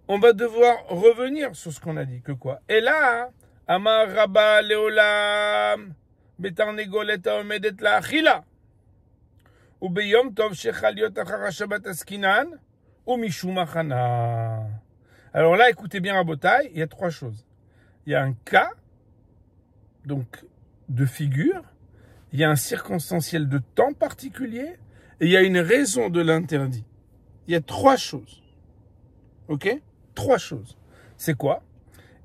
on va devoir revenir sur ce qu'on a dit. Que quoi? Et là, Amar Rabba Leolam, Betarnegoleta Omedet la Achila, ou Beyom Tov Shechaliot Achara Shabbat Askinan, ou Mishum Achana. Alors là, écoutez bien Rabotai, il y a trois choses. Il y a un cas, donc de figure, il y a un circonstanciel de temps particulier, et il y a une raison de l'interdit. Il y a trois choses. Ok? Trois choses. C'est quoi?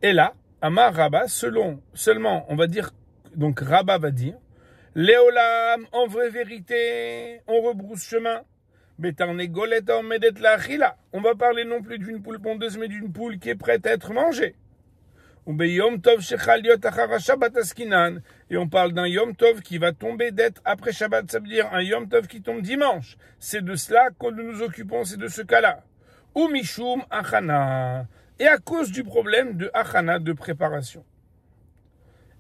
Et là, Amar Rabba, seulement, on va dire, donc Rabba va dire, Léolam, en vraie vérité, on rebrousse chemin. Betarnegoleta omedet la achila. On va parler non plus d'une poule pondeuse, mais d'une poule qui est prête à être mangée. Ou beyom tov shechaliot achara shabbat askinan. Et on parle d'un yom tov qui va tomber d'être après Shabbat, ça veut dire un yom tov qui tombe dimanche. C'est de cela que nous nous occupons, c'est de ce cas-là. Ou mishum achana. Et à cause du problème de achana, de préparation.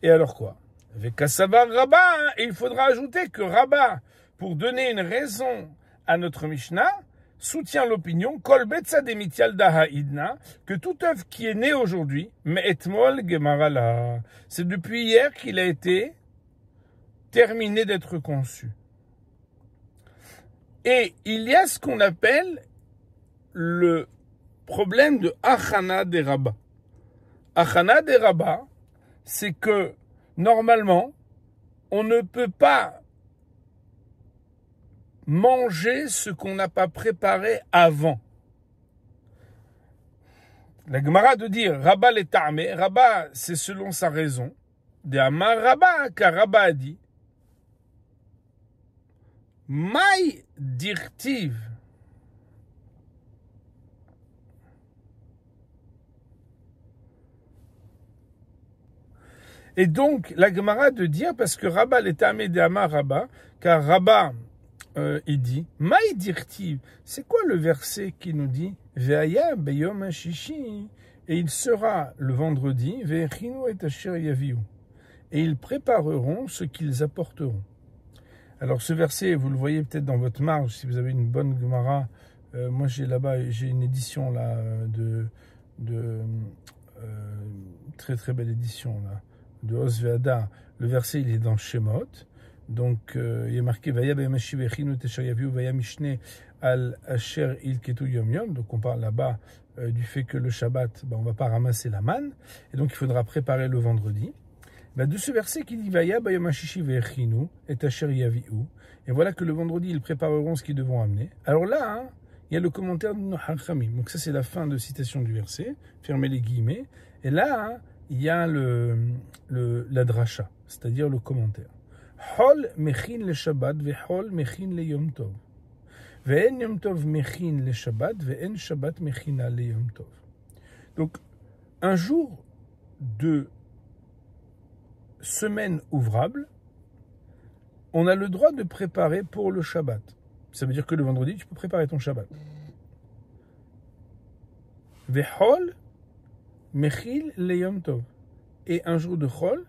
Et alors quoi? Avec Kassavar Rabba, et il faudra ajouter que Rabba, pour donner une raison à notre Mishnah, soutient l'opinion Kol Betza Demitial Dahaidna, que toute œuvre qui est née aujourd'hui, mais etmol gemarala, c'est depuis hier qu'il a été terminé d'être conçu. Et il y a ce qu'on appelle le problème de Achana des Rabba. Achana des Rabba, c'est que normalement, on ne peut pas manger ce qu'on n'a pas préparé avant. La Gemara de dire Rabba l'etarme, Rabba c'est selon sa raison. De Amar Rabba, car Rabba a dit Maï dirtiv. Et donc, la Gemara de dire, parce que Rabba l'etarme de Amar Rabba, car Rabba il dit, Maï dirtiv, c'est quoi le verset qui nous dit Ve'aya beyom hashishi, et il sera le vendredi, ve'echinu et asher yaviu, et ils prépareront ce qu'ils apporteront. Alors ce verset, vous le voyez peut-être dans votre marge, si vous avez une bonne Gemara. Moi j'ai là-bas, j'ai une édition là très très belle édition là de Osveada. Le verset il est dans Shemot. Donc, il y a marqué Vaya Bayamashi Vechinu Tesher Yaviu Vaya Mishne al Asher Il Ketu Yom Yom. Donc, on parle là-bas du fait que le Shabbat, on ne va pas ramasser la manne. Et donc, il faudra préparer le vendredi. De ce verset qui dit Vaya Bayamashi Vechinu et Asher Yaviu. Et voilà que le vendredi, ils prépareront ce qu'ils devront amener. Alors là, il y a le commentaire de Nohachamim. Donc, ça, c'est la fin de citation du verset. Fermez les guillemets. Et là, il y a la dracha, c'est-à-dire le commentaire. Hol mechin le Shabbat ve'hol mechin le Yom Tov. Ve'en Yom Tov mechin le Shabbat ve'en Shabbat mechina le Yom Tov. Donc, un jour de semaine ouvrable, on a le droit de préparer pour le Shabbat. Ça veut dire que le vendredi, tu peux préparer ton Shabbat. Ve'hol mechil le Yom Tov. Et un jour de Chol,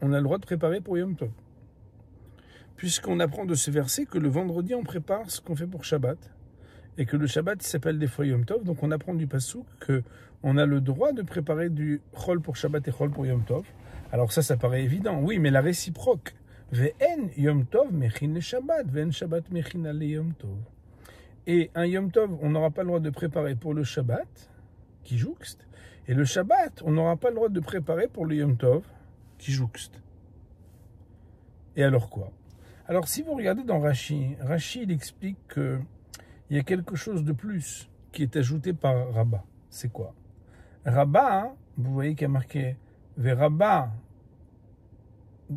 on a le droit de préparer pour Yom Tov. Puisqu'on apprend de ce verset que le vendredi, on prépare ce qu'on fait pour Shabbat, et que le Shabbat s'appelle des fois Yom Tov, donc on apprend du Passouk qu'on a le droit de préparer du Chol pour Shabbat et Chol pour Yom Tov. Alors ça paraît évident, oui, mais la réciproque, Ve'en Yom Tov mechin le Shabbat, ve'en Shabbat mechina le Yom Tov. Et un Yom Tov, on n'aura pas le droit de préparer pour le Shabbat, qui jouxte, et le Shabbat, on n'aura pas le droit de préparer pour le Yom Tov, qui jouxte. Et alors quoi? Alors, si vous regardez dans Rashi, il explique qu'il y a quelque chose de plus qui est ajouté par Rabba. C'est quoi? Rabba, vous voyez qu'il y a marqué Ve Rabba.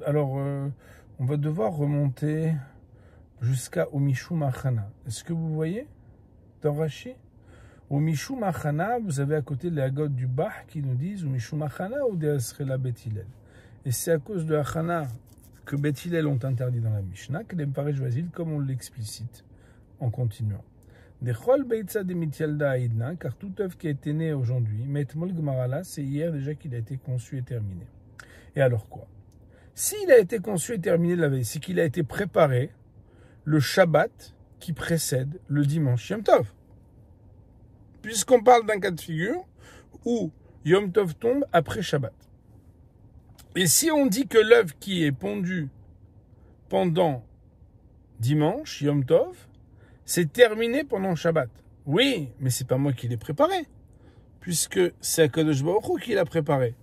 Alors, on va devoir remonter jusqu'à Omishum Achana. Est-ce que vous voyez dans Rashi? Omishum Achana, vous avez à côté les agotes du Bah qui nous disent Omishum Achana ou de Asrela Bet Hillel. Et c'est à cause de Achana que Beth Hillel ont interdit dans la Mishnah, que les Mparech Vasil, comme on l'explicite en continuant. Dechol beitza de mitialda aidna, car toute œuvre qui a été née aujourd'hui, mais etmol gmarala, c'est hier déjà qu'il a été conçu et terminé. Et alors quoi? S'il a été conçu et terminé la veille, c'est qu'il a été préparé le Shabbat qui précède le dimanche Yom Tov. Puisqu'on parle d'un cas de figure où Yom Tov tombe après Shabbat. Et si on dit que l'œuf qui est pondu pendant dimanche, Yom Tov, c'est terminé pendant Shabbat. Oui, mais c'est pas moi qui l'ai préparé, puisque c'est Akadosh Baruch Hu qui l'a préparé.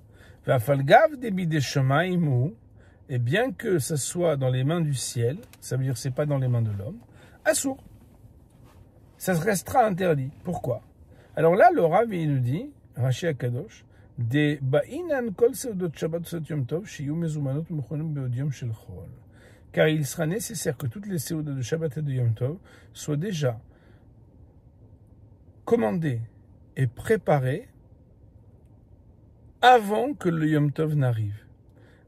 Et bien que ça soit dans les mains du ciel, ça veut dire que c'est pas dans les mains de l'homme, assour. Ça restera interdit. Pourquoi? Alors là, le Rav, il nous dit, Rashi Akadosh, des ba'inan kol seudot Shabbat sot Yom Tov, shiyu mezumanot mechonim beod yom shel chol. Car il sera nécessaire que toutes les séoudas de Shabbat et de Yom Tov soient déjà commandées et préparées avant que le Yom Tov n'arrive.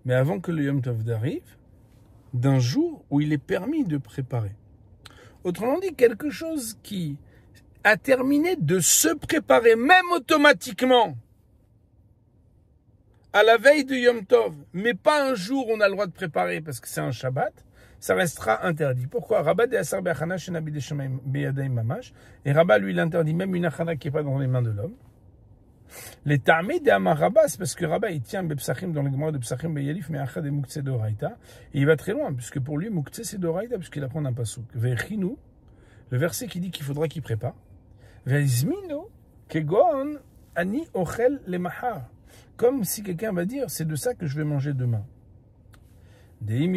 Mais avant que le Yom Tov n'arrive, d'un jour où il est permis de préparer. Autrement dit, quelque chose qui a terminé de se préparer, même automatiquement, à la veille de Yom Tov, mais pas un jour où on a le droit de préparer parce que c'est un Shabbat, ça restera interdit. Pourquoi? Rabat de Asar Be'achana Shenabi de Shemaim Beyadaim Mamash, et Rabat lui l'interdit même une achana qui n'est pas dans les mains de l'homme. Les Ta'amid de Amar Rabat, c'est parce que Rabat il tient Bepsachim dans le Gemara de Psachim Beyalif, mais Achad et Mouktsé d'Oraïta, et il va très loin, puisque pour lui Mouktsé c'est d'Oraïta, puisqu'il apprend d'un pasouk. Ve'chinu, le verset qui dit qu'il faudra qu'il prépare. Ve'izminu kegon ani ochel le mahar. Comme si quelqu'un va dire, c'est de ça que je vais manger demain. Et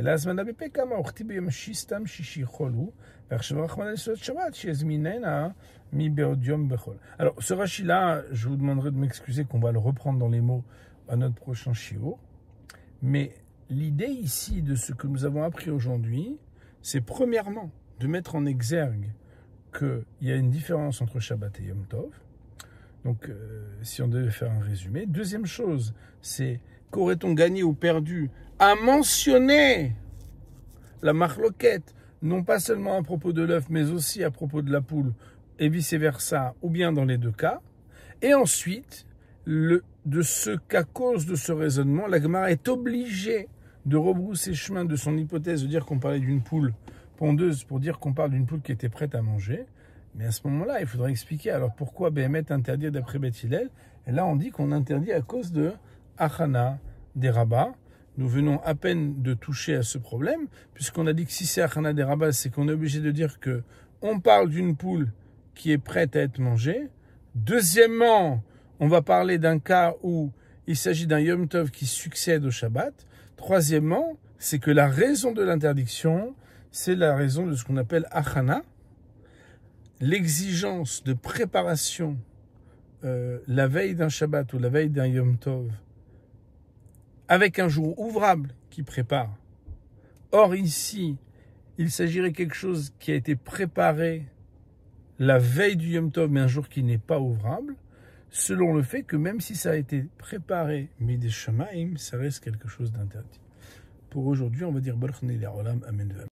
là, alors, ce Rashi-là, je vous demanderai de m'excuser qu'on va le reprendre dans les mots à notre prochain shiur. Mais l'idée ici de ce que nous avons appris aujourd'hui, c'est premièrement de mettre en exergue qu'il y a une différence entre Shabbat et Yom Tov. Donc, si on devait faire un résumé. Deuxième chose, c'est qu'aurait-on gagné ou perdu à mentionner la marloquette, non pas seulement à propos de l'œuf, mais aussi à propos de la poule, et vice-versa, ou bien dans les deux cas. Et ensuite, de ce qu'à cause de ce raisonnement, la Gemara est obligée de rebrousser chemin de son hypothèse de dire qu'on parlait d'une poule pondeuse pour dire qu'on parle d'une poule qui était prête à manger. Mais à ce moment-là, il faudra expliquer alors pourquoi Béhémet interdit d'après Beth Hillel. Et là, on dit qu'on interdit à cause de Achana des rabbins. Nous venons à peine de toucher à ce problème, puisqu'on a dit que si c'est Achana des rabbins, c'est qu'on est obligé de dire que on parle d'une poule qui est prête à être mangée. Deuxièmement, on va parler d'un cas où il s'agit d'un Yom Tov qui succède au Shabbat. Troisièmement, c'est que la raison de l'interdiction, c'est la raison de ce qu'on appelle Achana, l'exigence de préparation la veille d'un Shabbat ou la veille d'un Yom Tov, avec un jour ouvrable qui prépare. Or ici, il s'agirait de quelque chose qui a été préparé la veille du Yom Tov, mais un jour qui n'est pas ouvrable, selon le fait que même si ça a été préparé, mais des Shamaim, ça reste quelque chose d'interdit. Pour aujourd'hui, on va dire Baruch Nei Le'olam, Amen.